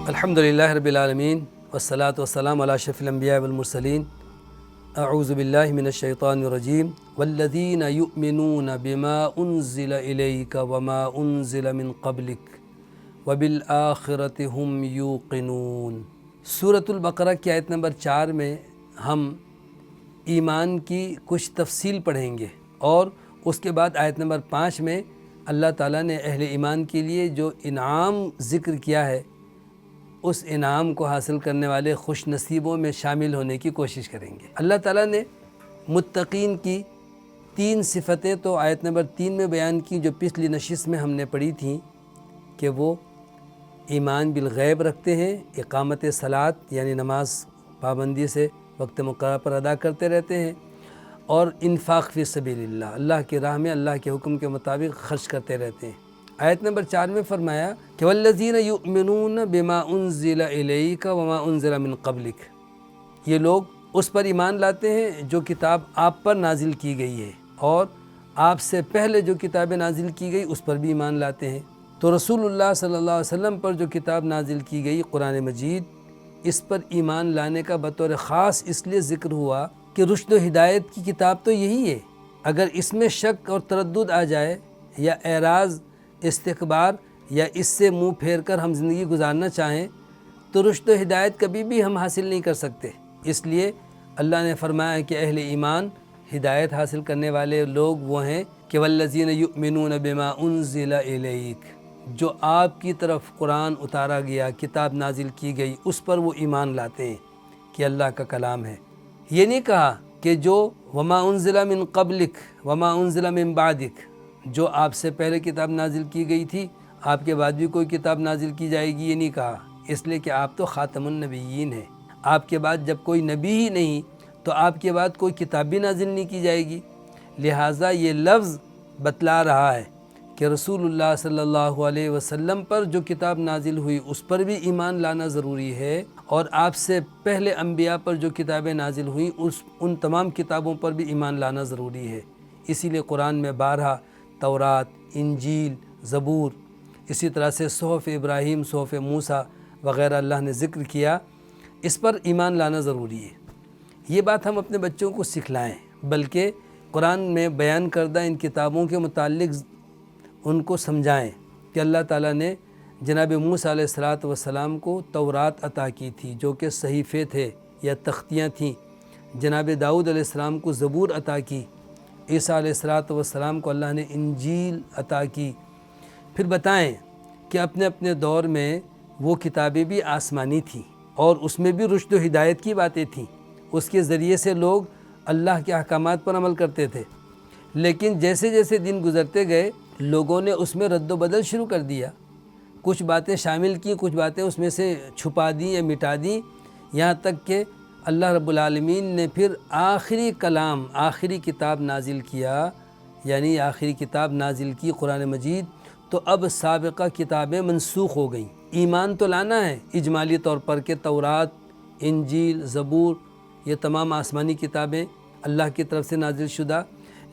الحمدللہ رب العالمین والصلاة والسلام علی اشرف الانبیاء والمرسلین اعوذ باللہ من الشیطان الرجیم والذین یؤمنون بما انزل الیک وما انزل من قبلک وبالآخرۃ هم یوقنون۔ سورۃ البقرہ کی آیت نمبر 4 میں ہم ایمان کی کچھ تفصیل پڑھیں گے، اور اس کے بعد آیت نمبر 5 میں اللہ تعالیٰ نے اہل ایمان کے لیے جو انعام ذکر کیا ہے، اس انعام کو حاصل کرنے والے خوش نصیبوں میں شامل ہونے کی کوشش کریں گے۔ اللہ تعالیٰ نے متقین کی 3 صفتیں تو آیت نمبر 3 میں بیان کی، جو پچھلی نشست میں ہم نے پڑھی تھیں، کہ وہ ایمان بالغیب رکھتے ہیں، اقامت صلاۃ یعنی نماز پابندی سے وقت مقررہ پر ادا کرتے رہتے ہیں، اور انفاق فی سبیل اللہ، اللہ کی راہ میں اللہ کے حکم کے مطابق خرچ کرتے رہتے ہیں۔ آیت نمبر 4 میں فرمایا کہ والذین یؤمنون بما انزل الیک وما انزل من قبلک، یہ لوگ اس پر ایمان لاتے ہیں جو کتاب آپ پر نازل کی گئی ہے، اور آپ سے پہلے جو کتابیں نازل کی گئی اس پر بھی ایمان لاتے ہیں۔ تو رسول اللہ صلی اللہ علیہ وسلم پر جو کتاب نازل کی گئی قرآن مجید، اس پر ایمان لانے کا بطور خاص اس لیے ذکر ہوا کہ رشد و ہدایت کی کتاب تو یہی ہے۔ اگر اس میں شک اور تردد آ جائے، یا اعراض، استکبار، یا اس سے منہ پھیر کر ہم زندگی گزارنا چاہیں، تو رشد و ہدایت کبھی بھی ہم حاصل نہیں کر سکتے۔ اس لیے اللہ نے فرمایا کہ اہل ایمان ہدایت حاصل کرنے والے لوگ وہ ہیں کہ والذین یؤمنون بما انزل الیک، جو آپ کی طرف قرآن اتارا گیا، کتاب نازل کی گئی، اس پر وہ ایمان لاتے ہیں کہ اللہ کا کلام ہے۔ یہ نہیں کہا کہ جو وما انزل من قبلک وما انزل من بعدک، جو آپ سے پہلے کتاب نازل کی گئی تھی، آپ کے بعد بھی کوئی کتاب نازل کی جائے گی، یہ نہیں کہا، اس لیے کہ آپ تو خاتم النبیین ہیں۔ آپ کے بعد جب کوئی نبی ہی نہیں تو آپ کے بعد کوئی کتاب بھی نازل نہیں کی جائے گی۔ لہٰذا یہ لفظ بتلا رہا ہے کہ رسول اللہ صلی اللہ علیہ وسلم پر جو کتاب نازل ہوئی اس پر بھی ایمان لانا ضروری ہے، اور آپ سے پہلے انبیاء پر جو کتابیں نازل ہوئیں ان تمام کتابوں پر بھی ایمان لانا ضروری ہے۔ اسی لیے قرآن میں بارہا تورات، انجیل، زبور، اسی طرح سے صحف ابراہیم، صحف موسیٰ وغیرہ اللہ نے ذکر کیا، اس پر ایمان لانا ضروری ہے۔ یہ بات ہم اپنے بچوں کو سکھلائیں، بلکہ قرآن میں بیان کردہ ان کتابوں کے متعلق ان کو سمجھائیں کہ اللہ تعالیٰ نے جناب موسیٰ علیہ السلام کو تورات عطا کی تھی، جو کہ صحیفے تھے یا تختیاں تھیں۔ جناب داؤد علیہ السلام کو زبور عطا کی۔ عیسیٰ علیہ السلام کو اللہ نے انجیل عطا کی۔ پھر بتائیں کہ اپنے اپنے دور میں وہ کتابیں بھی آسمانی تھیں، اور اس میں بھی رشد و ہدایت کی باتیں تھیں، اس کے ذریعے سے لوگ اللہ کے احکامات پر عمل کرتے تھے۔ لیکن جیسے جیسے دن گزرتے گئے، لوگوں نے اس میں رد و بدل شروع کر دیا، کچھ باتیں شامل کی، کچھ باتیں اس میں سے چھپا دیں یا مٹا دیں، یہاں تک کہ اللہ رب العالمین نے پھر آخری کلام، آخری کتاب نازل کیا، یعنی آخری کتاب نازل کی قرآن مجید، تو اب سابقہ کتابیں منسوخ ہو گئیں۔ ایمان تو لانا ہے اجمالی طور پر کہ تورات، انجیل، زبور، یہ تمام آسمانی کتابیں اللہ کی طرف سے نازل شدہ،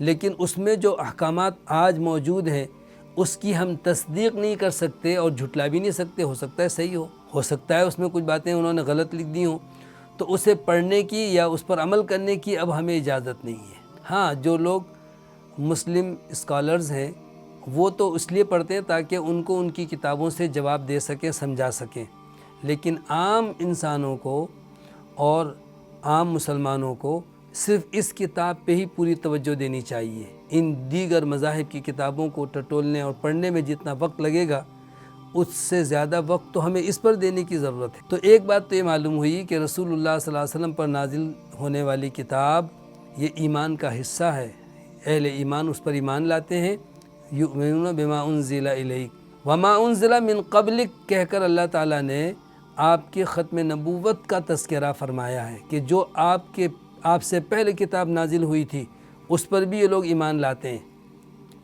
لیکن اس میں جو احکامات آج موجود ہیں اس کی ہم تصدیق نہیں کر سکتے اور جھٹلا بھی نہیں سکتے۔ ہو سکتا ہے صحیح ہو سکتا ہے اس میں کچھ باتیں انہوں نے غلط لکھ دی ہوں، تو اسے پڑھنے کی یا اس پر عمل کرنے کی اب ہمیں اجازت نہیں ہے۔ ہاں، جو لوگ مسلم اسکالرز ہیں وہ تو اس لیے پڑھتے ہیں تاکہ ان کو ان کی کتابوں سے جواب دے سکیں، سمجھا سکیں، لیکن عام انسانوں کو اور عام مسلمانوں کو صرف اس کتاب پہ ہی پوری توجہ دینی چاہیے۔ ان دیگر مذاہب کی کتابوں کو ٹٹولنے اور پڑھنے میں جتنا وقت لگے گا، اس سے زیادہ وقت تو ہمیں اس پر دینے کی ضرورت ہے۔ تو ایک بات تو یہ معلوم ہوئی کہ رسول اللہ صلی اللہ علیہ وسلم پر نازل ہونے والی کتاب یہ ایمان کا حصہ ہے، اہل ایمان اس پر ایمان لاتے ہیں۔ یؤمنون بما انزل الیک وما انزل من قبلک کہہ کر اللہ تعالیٰ نے آپ کے ختم نبوت کا تذکرہ فرمایا ہے کہ جو آپ سے پہلے کتاب نازل ہوئی تھی اس پر بھی یہ لوگ ایمان لاتے ہیں،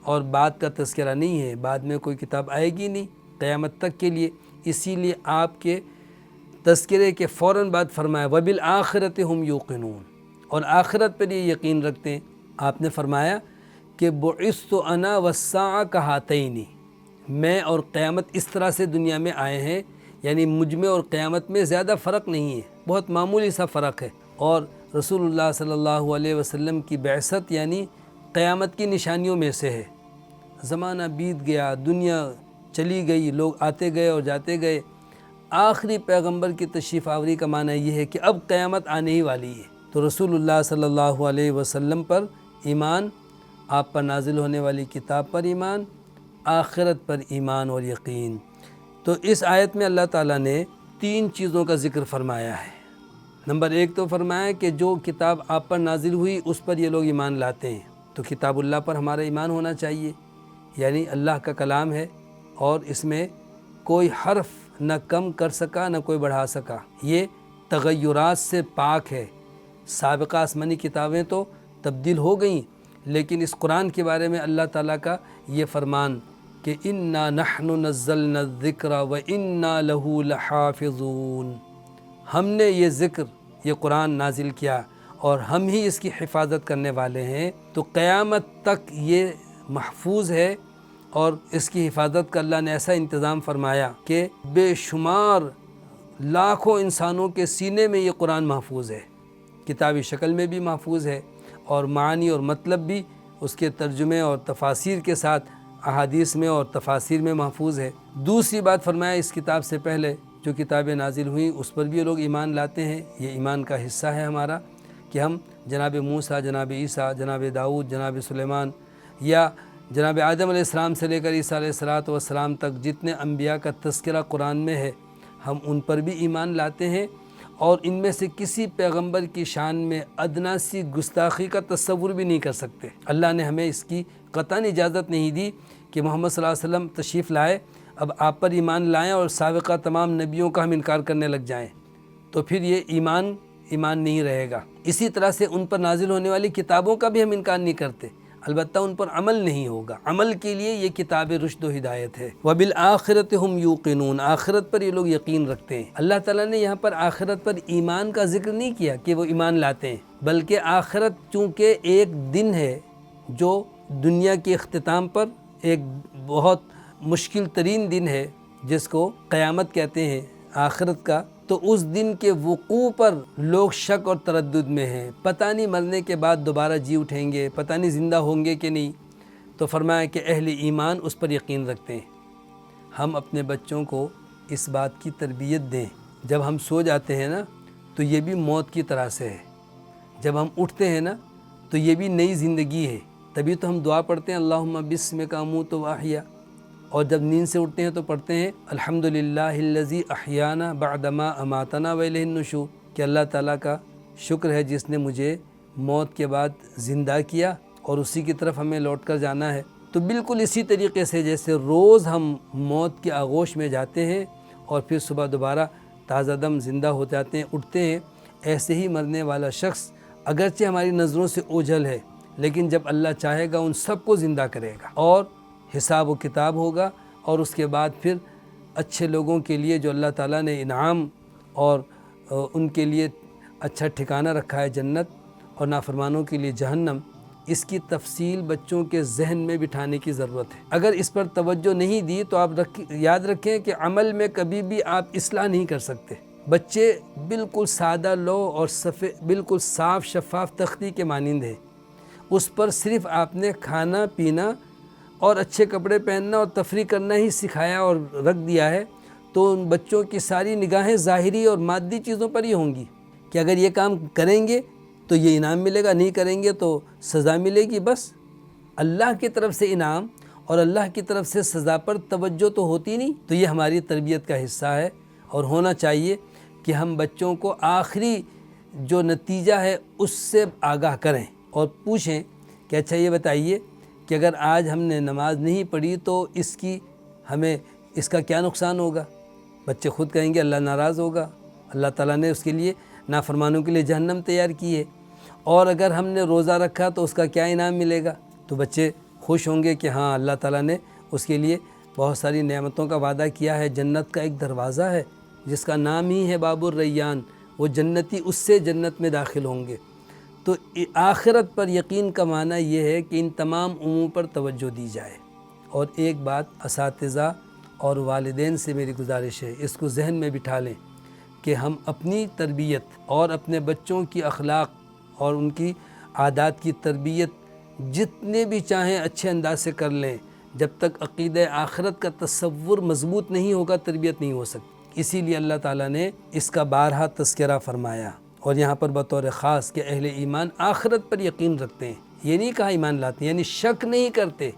اور بعد کا تذکرہ نہیں ہے، بعد میں کوئی کتاب آئے گی نہیں قیامت تک کے لیے، اسی لیے آپ کے تذکرے کے فوراً بعد فرمایا وَبِالْآخِرَةِ هُمْ يُوقِنُونَ، اور آخرت پر یہ یقین رکھتے ہیں۔ آپ نے فرمایا کہ بُعِثْتُ أَنَا وَالسَّاعَةُ كَهَاتَيْنِ، میں اور قیامت اس طرح سے دنیا میں آئے ہیں، یعنی مجھ میں اور قیامت میں زیادہ فرق نہیں ہے، بہت معمولی سا فرق ہے، اور رسول اللہ صلی اللہ علیہ وسلم کی بعثت یعنی قیامت کی نشانیوں میں سے ہے۔ زمانہ بیت گیا، دنیا چلی گئی، لوگ آتے گئے اور جاتے گئے، آخری پیغمبر کی تشریف آوری کا معنی یہ ہے کہ اب قیامت آنے ہی والی ہے۔ تو رسول اللہ صلی اللہ علیہ وسلم پر ایمان، آپ پر نازل ہونے والی کتاب پر ایمان، آخرت پر ایمان اور یقین۔ تو اس آیت میں اللہ تعالیٰ نے 3 چیزوں کا ذکر فرمایا ہے۔ نمبر 1 تو فرمایا کہ جو کتاب آپ پر نازل ہوئی اس پر یہ لوگ ایمان لاتے ہیں، تو کتاب اللہ پر ہمارا ایمان ہونا چاہیے، یعنی اللہ کا کلام ہے اور اس میں کوئی حرف نہ کم کر سکا نہ کوئی بڑھا سکا، یہ تغیرات سے پاک ہے۔ سابقہ آسمانی کتابیں تو تبدیل ہو گئیں، لیکن اس قرآن کے بارے میں اللہ تعالیٰ کا یہ فرمان کہ اِنَّا نَحْنُ نَزَّلْنَا الذِّكْرَ وَإِنَّا لَهُ لَحَافِظُونَ، ہم نے یہ ذکر، یہ قرآن نازل کیا اور ہم ہی اس کی حفاظت کرنے والے ہیں، تو قیامت تک یہ محفوظ ہے، اور اس کی حفاظت کا اللہ نے ایسا انتظام فرمایا کہ بے شمار لاکھوں انسانوں کے سینے میں یہ قرآن محفوظ ہے، کتابی شکل میں بھی محفوظ ہے، اور معانی اور مطلب بھی اس کے ترجمے اور تفاسیر کے ساتھ احادیث میں اور تفاسیر میں محفوظ ہے۔ دوسری بات فرمایا اس کتاب سے پہلے جو کتابیں نازل ہوئیں اس پر بھی یہ لوگ ایمان لاتے ہیں، یہ ایمان کا حصہ ہے ہمارا کہ ہم جناب موسیٰ، جناب عیسیٰ، جناب داؤد، جناب سلیمان، یا جناب آدم علیہ السلام سے لے کر عیسیٰ علیہ السلام تک جتنے انبیاء کا تذکرہ قرآن میں ہے، ہم ان پر بھی ایمان لاتے ہیں، اور ان میں سے کسی پیغمبر کی شان میں ادنا سی گستاخی کا تصور بھی نہیں کر سکتے۔ اللہ نے ہمیں اس کی قطعاً اجازت نہیں دی کہ محمد صلی اللہ علیہ وسلم تشریف لائے، اب آپ پر ایمان لائیں اور سابقہ تمام نبیوں کا ہم انکار کرنے لگ جائیں، تو پھر یہ ایمان نہیں رہے گا۔ اسی طرح سے ان پر نازل ہونے والی کتابوں کا بھی ہم انکار نہیں کرتے، البتہ ان پر عمل نہیں ہوگا، عمل کے لیے یہ کتاب رشد و ہدایت ہے۔ وَبِالْآخِرَةِ هُمْ يُوقِنُونَ، آخرت پر یہ لوگ یقین رکھتے ہیں۔ اللہ تعالیٰ نے یہاں پر آخرت پر ایمان کا ذکر نہیں کیا کہ وہ ایمان لاتے ہیں، بلکہ آخرت چونکہ ایک دن ہے جو دنیا کے اختتام پر ایک بہت مشکل ترین دن ہے جس کو قیامت کہتے ہیں آخرت کا، تو اس دن کے وقوع پر لوگ شک اور تردد میں ہیں، پتہ نہیں مرنے کے بعد دوبارہ جی اٹھیں گے، پتہ نہیں زندہ ہوں گے کہ نہیں۔ تو فرمایا کہ اہل ایمان اس پر یقین رکھتے ہیں۔ ہم اپنے بچوں کو اس بات کی تربیت دیں، جب ہم سو جاتے ہیں نا تو یہ بھی موت کی طرح سے ہے، جب ہم اٹھتے ہیں نا تو یہ بھی نئی زندگی ہے، تبھی تو ہم دعا پڑھتے ہیں اللہم بسمک اموت و احیا، اور جب نیند سے اٹھتے ہیں تو پڑھتے ہیں الحمدللہ الذی احیانا بعدما اماتنا والیہ النشور، کہ اللہ تعالیٰ کا شکر ہے جس نے مجھے موت کے بعد زندہ کیا اور اسی کی طرف ہمیں لوٹ کر جانا ہے۔ تو بالکل اسی طریقے سے جیسے روز ہم موت کے آغوش میں جاتے ہیں اور پھر صبح دوبارہ تازہ دم زندہ ہو جاتے ہیں، اٹھتے ہیں، ایسے ہی مرنے والا شخص اگرچہ ہماری نظروں سے اوجھل ہے، لیکن جب اللہ چاہے گا ان سب کو زندہ کرے گا اور حساب و کتاب ہوگا، اور اس کے بعد پھر اچھے لوگوں کے لیے جو اللہ تعالیٰ نے انعام اور ان کے لیے اچھا ٹھکانہ رکھا ہے جنت، اور نافرمانوں کے لیے جہنم، اس کی تفصیل بچوں کے ذہن میں بٹھانے کی ضرورت ہے۔ اگر اس پر توجہ نہیں دی تو آپ یاد رکھیں کہ عمل میں کبھی بھی آپ اصلاح نہیں کر سکتے۔ بچے بالکل سادہ لو اور بالکل صاف شفاف تختی کے مانند ہے، اس پر صرف آپ نے کھانا پینا اور اچھے کپڑے پہننا اور تفریح کرنا ہی سکھایا اور رکھ دیا ہے، تو ان بچوں کی ساری نگاہیں ظاہری اور مادی چیزوں پر ہی ہوں گی کہ اگر یہ کام کریں گے تو یہ انعام ملے گا، نہیں کریں گے تو سزا ملے گی۔ بس اللہ کی طرف سے انعام اور اللہ کی طرف سے سزا پر توجہ تو ہوتی نہیں، تو یہ ہماری تربیت کا حصہ ہے، اور ہونا چاہیے کہ ہم بچوں کو آخری جو نتیجہ ہے اس سے آگاہ کریں اور پوچھیں کہ اچھا یہ بتائیے کہ اگر آج ہم نے نماز نہیں پڑھی تو اس کا کیا نقصان ہوگا؟ بچے خود کہیں گے اللہ ناراض ہوگا، اللہ تعالیٰ نے اس کے لیے نافرمانوں کے لیے جہنم تیار کی ہے، اور اگر ہم نے روزہ رکھا تو اس کا کیا انعام ملے گا؟ تو بچے خوش ہوں گے کہ ہاں اللہ تعالیٰ نے اس کے لیے بہت ساری نعمتوں کا وعدہ کیا ہے، جنت کا ایک دروازہ ہے جس کا نام ہی ہے باب الریان، وہ جنتی اس سے جنت میں داخل ہوں گے۔ تو آخرت پر یقین کا معنی یہ ہے کہ ان تمام امور پر توجہ دی جائے۔ اور ایک بات اساتذہ اور والدین سے میری گزارش ہے، اس کو ذہن میں بٹھا لیں کہ ہم اپنی تربیت اور اپنے بچوں کی اخلاق اور ان کی عادات کی تربیت جتنے بھی چاہیں اچھے انداز سے کر لیں، جب تک عقیدہ آخرت کا تصور مضبوط نہیں ہوگا تربیت نہیں ہو سکتی۔ اسی لیے اللہ تعالیٰ نے اس کا بارہا تذکرہ فرمایا، اور یہاں پر بطور خاص کہ اہل ایمان آخرت پر یقین رکھتے ہیں، یہ نہیں کہا ایمان لاتے ہیں، یعنی شک نہیں کرتے،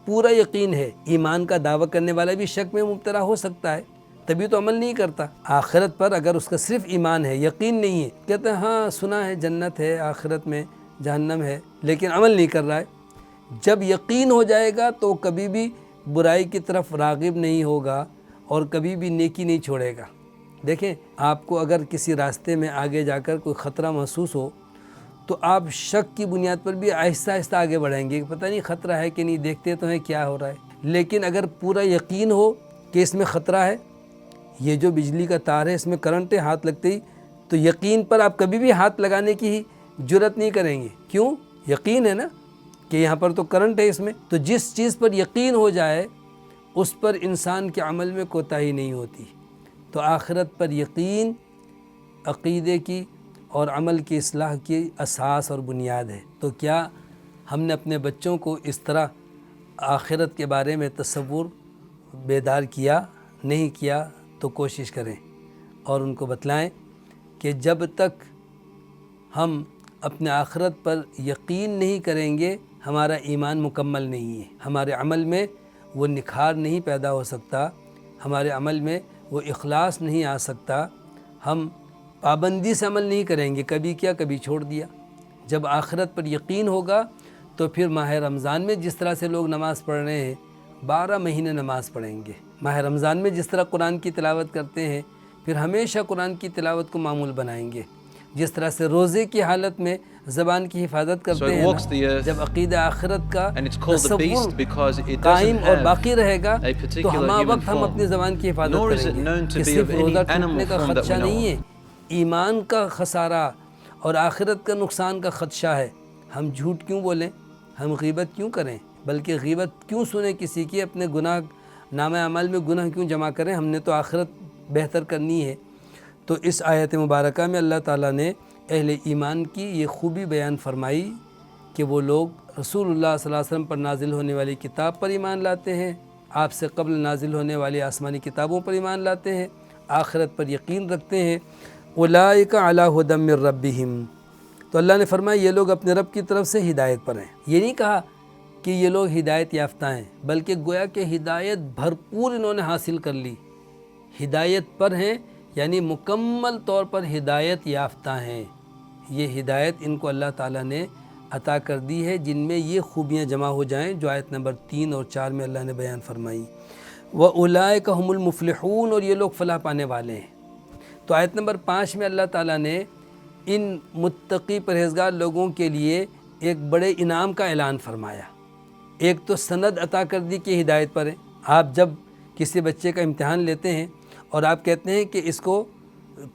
پورا یقین ہے۔ ایمان کا دعویٰ کرنے والا بھی شک میں مبتلا ہو سکتا ہے، تبھی تو عمل نہیں کرتا۔ آخرت پر اگر اس کا صرف ایمان ہے، یقین نہیں ہے، کہتے ہیں ہاں سنا ہے جنت ہے، آخرت میں جہنم ہے، لیکن عمل نہیں کر رہا ہے، جب یقین ہو جائے گا تو کبھی بھی برائی کی طرف راغب نہیں ہوگا اور کبھی بھی نیکی نہیں چھوڑے گا۔ دیکھیں، آپ کو اگر کسی راستے میں آگے جا کر کوئی خطرہ محسوس ہو تو آپ شک کی بنیاد پر بھی آہستہ آہستہ آگے بڑھیں گے، پتہ نہیں خطرہ ہے کہ نہیں، دیکھتے تو ہیں کیا ہو رہا ہے۔ لیکن اگر پورا یقین ہو کہ اس میں خطرہ ہے، یہ جو بجلی کا تار ہے اس میں کرنٹ ہے، ہاتھ لگتے ہی، تو یقین پر آپ کبھی بھی ہاتھ لگانے کی ہی جرت نہیں کریں گے۔ کیوں؟ یقین ہے نا کہ یہاں پر تو کرنٹ ہے اس میں۔ تو جس چیز پر یقین ہو جائے اس پر انسان کے عمل میں کوتاہی نہیں ہوتی۔ تو آخرت پر یقین عقیدے کی اور عمل کی اصلاح کی اساس اور بنیاد ہے۔ تو کیا ہم نے اپنے بچوں کو اس طرح آخرت کے بارے میں تصور بیدار کیا؟ نہیں کیا تو کوشش کریں اور ان کو بتلائیں کہ جب تک ہم اپنے آخرت پر یقین نہیں کریں گے ہمارا ایمان مکمل نہیں ہے، ہمارے عمل میں وہ نکھار نہیں پیدا ہو سکتا، ہمارے عمل میں وہ اخلاص نہیں آ سکتا، ہم پابندی سے عمل نہیں کریں گے، کبھی کیا کبھی چھوڑ دیا۔ جب آخرت پر یقین ہوگا تو پھر ماہ رمضان میں جس طرح سے لوگ نماز پڑھ رہے ہیں 12 مہینے نماز پڑھیں گے، ماہ رمضان میں جس طرح قرآن کی تلاوت کرتے ہیں پھر ہمیشہ قرآن کی تلاوت کو معمول بنائیں گے، جس طرح سے روزے کی حالت میں زبان کی حفاظت کرتے ہیں نا، جب عقیدہ آخرت کا تصور قائم اور باقی رہے گا تو ہمہ وقت ہم اپنی زبان کی حفاظت کریں گے کہ صرف روزہ ٹوٹنے کا خدشہ نہیں ہے، ایمان کا خسارہ اور آخرت کا نقصان کا خدشہ ہے۔ ہم جھوٹ کیوں بولیں، ہم غیبت کیوں کریں، بلکہ غیبت کیوں سنیں کسی کی، اپنے گناہ نامہ اعمال میں گناہ کیوں جمع کریں، ہم نے تو آخرت بہتر کرنی ہے۔ تو اس آیت مبارکہ میں اللہ تعالیٰ نے اہل ایمان کی یہ خوبی بیان فرمائی کہ وہ لوگ رسول اللہ صلی اللہ علیہ وسلم پر نازل ہونے والی کتاب پر ایمان لاتے ہیں، آپ سے قبل نازل ہونے والی آسمانی کتابوں پر ایمان لاتے ہیں، آخرت پر یقین رکھتے ہیں۔ اولئک علی ھدی من ربہم، تو اللہ نے فرمایا یہ لوگ اپنے رب کی طرف سے ہدایت پر ہیں۔ یہ نہیں کہا کہ یہ لوگ ہدایت یافتہ ہیں، بلکہ گویا کہ ہدایت بھرپور انہوں نے حاصل کر لی، ہدایت پر ہیں یعنی مکمل طور پر ہدایت یافتہ ہیں۔ یہ ہدایت ان کو اللہ تعالیٰ نے عطا کر دی ہے جن میں یہ خوبیاں جمع ہو جائیں جو آیت نمبر 3 اور 4 میں اللہ نے بیان فرمائی۔ وَأُولَئِكَ هُمُ الْمُفْلِحُونَ، اور یہ لوگ فلاح پانے والے ہیں۔ تو آیت نمبر 5 میں اللہ تعالیٰ نے ان متقی پرہیزگار لوگوں کے لیے ایک بڑے انعام کا اعلان فرمایا۔ ایک تو سند عطا کر دی کہ ہدایت پر ہیں۔ آپ جب کسی بچے کا امتحان لیتے ہیں اور آپ کہتے ہیں کہ اس کو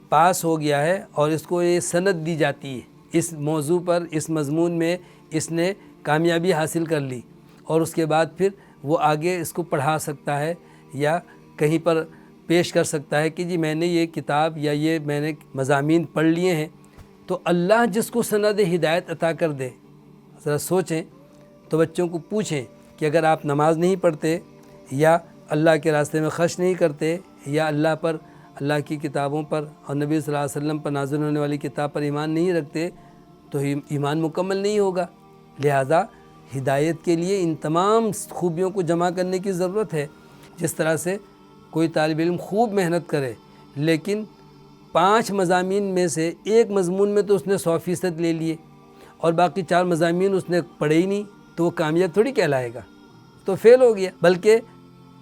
پاس ہو گیا ہے اور اس کو یہ سند دی جاتی ہے، اس موضوع پر اس مضمون میں اس نے کامیابی حاصل کر لی، اور اس کے بعد پھر وہ آگے اس کو پڑھا سکتا ہے یا کہیں پر پیش کر سکتا ہے کہ جی میں نے یہ کتاب یا یہ میں نے مضامین پڑھ لیے ہیں۔ تو اللہ جس کو سند ہدایت عطا کر دے، ذرا سوچیں تو بچوں کو پوچھیں کہ اگر آپ نماز نہیں پڑھتے یا اللہ کے راستے میں خرچ نہیں کرتے یا اللہ پر، اللہ کی کتابوں پر اور نبی صلی اللہ علیہ وسلم پر نازل ہونے والی کتاب پر ایمان نہیں رکھتے تو ایمان مکمل نہیں ہوگا۔ لہٰذا ہدایت کے لیے ان تمام خوبیوں کو جمع کرنے کی ضرورت ہے۔ جس طرح سے کوئی طالب علم خوب محنت کرے لیکن 5 مضامین میں سے ایک مضمون میں تو اس نے 100% لے لیے اور باقی 4 مضامین اس نے پڑھے ہی نہیں، تو وہ کامیاب تھوڑی کہلائے گا، تو فیل ہو گیا۔ بلکہ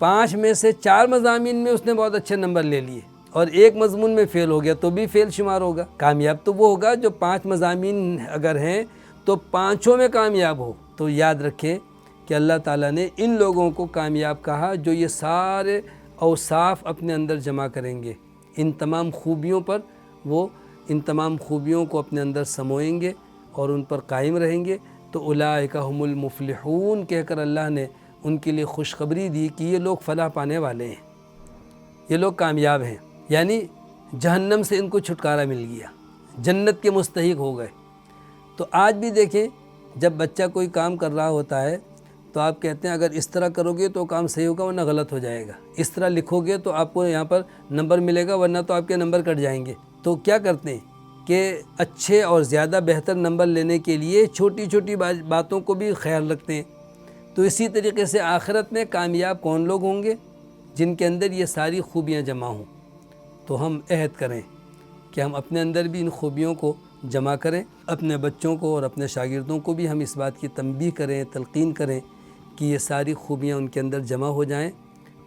5 میں سے 4 مضامین میں اس نے بہت اچھے نمبر لے لیے اور ایک مضمون میں فیل ہو گیا تو بھی فیل شمار ہوگا۔ کامیاب تو وہ ہوگا جو 5 مضامین اگر ہیں تو 5 میں کامیاب ہو۔ تو یاد رکھیں کہ اللہ تعالیٰ نے ان لوگوں کو کامیاب کہا جو یہ سارے اوصاف اپنے اندر جمع کریں گے، ان تمام خوبیوں پر وہ ان تمام خوبیوں کو اپنے اندر سموئیں گے اور ان پر قائم رہیں گے۔ تو اولئک هم المفلحون کہہ کر اللہ نے ان کے لیے خوشخبری دی کہ یہ لوگ فلاح پانے والے ہیں، یہ لوگ کامیاب ہیں، یعنی جہنم سے ان کو چھٹکارا مل گیا، جنت کے مستحق ہو گئے۔ تو آج بھی دیکھیں جب بچہ کوئی کام کر رہا ہوتا ہے تو آپ کہتے ہیں اگر اس طرح کرو گے تو کام صحیح ہوگا ورنہ غلط ہو جائے گا، اس طرح لکھو گے تو آپ کو یہاں پر نمبر ملے گا ورنہ تو آپ کے نمبر کٹ جائیں گے۔ تو کیا کرتے ہیں کہ اچھے اور زیادہ بہتر نمبر لینے کے لیے چھوٹی چھوٹی باتوں کو بھی خیال رکھتے ہیں۔ تو اسی طریقے سے آخرت میں کامیاب کون لوگ ہوں گے؟ جن کے اندر یہ ساری خوبیاں جمع ہوں۔ تو ہم عہد کریں کہ ہم اپنے اندر بھی ان خوبیوں کو جمع کریں، اپنے بچوں کو اور اپنے شاگردوں کو بھی ہم اس بات کی تنبیہ کریں، تلقین کریں کہ یہ ساری خوبیاں ان کے اندر جمع ہو جائیں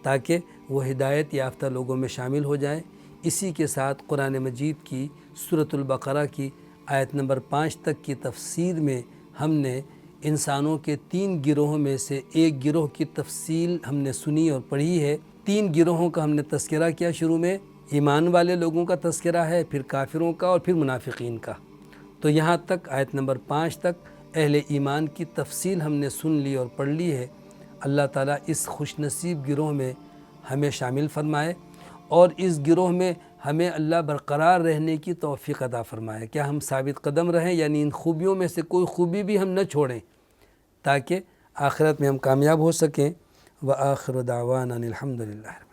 تاکہ وہ ہدایت یافتہ لوگوں میں شامل ہو جائیں۔ اسی کے ساتھ قرآن مجید کی سورۃ البقرہ کی آیت نمبر 5 تک کی تفسیر میں ہم نے انسانوں کے 3 گروہوں میں سے ایک گروہ کی تفصیل ہم نے سنی اور پڑھی ہے۔ 3 گروہوں کا ہم نے تذکرہ کیا، شروع میں ایمان والے لوگوں کا تذکرہ ہے، پھر کافروں کا اور پھر منافقین کا۔ تو یہاں تک آیت نمبر 5 تک اہل ایمان کی تفصیل ہم نے سن لی اور پڑھ لی ہے۔ اللہ تعالیٰ اس خوش نصیب گروہ میں ہمیں شامل فرمائے اور اس گروہ میں ہمیں اللہ برقرار رہنے کی توفیق عطا فرمائے، کیا ہم ثابت قدم رہیں، یعنی ان خوبیوں میں سے کوئی خوبی بھی ہم نہ چھوڑیں تاکہ آخرت میں ہم کامیاب ہو سکیں۔ وآخر دعوانا الحمدللہ۔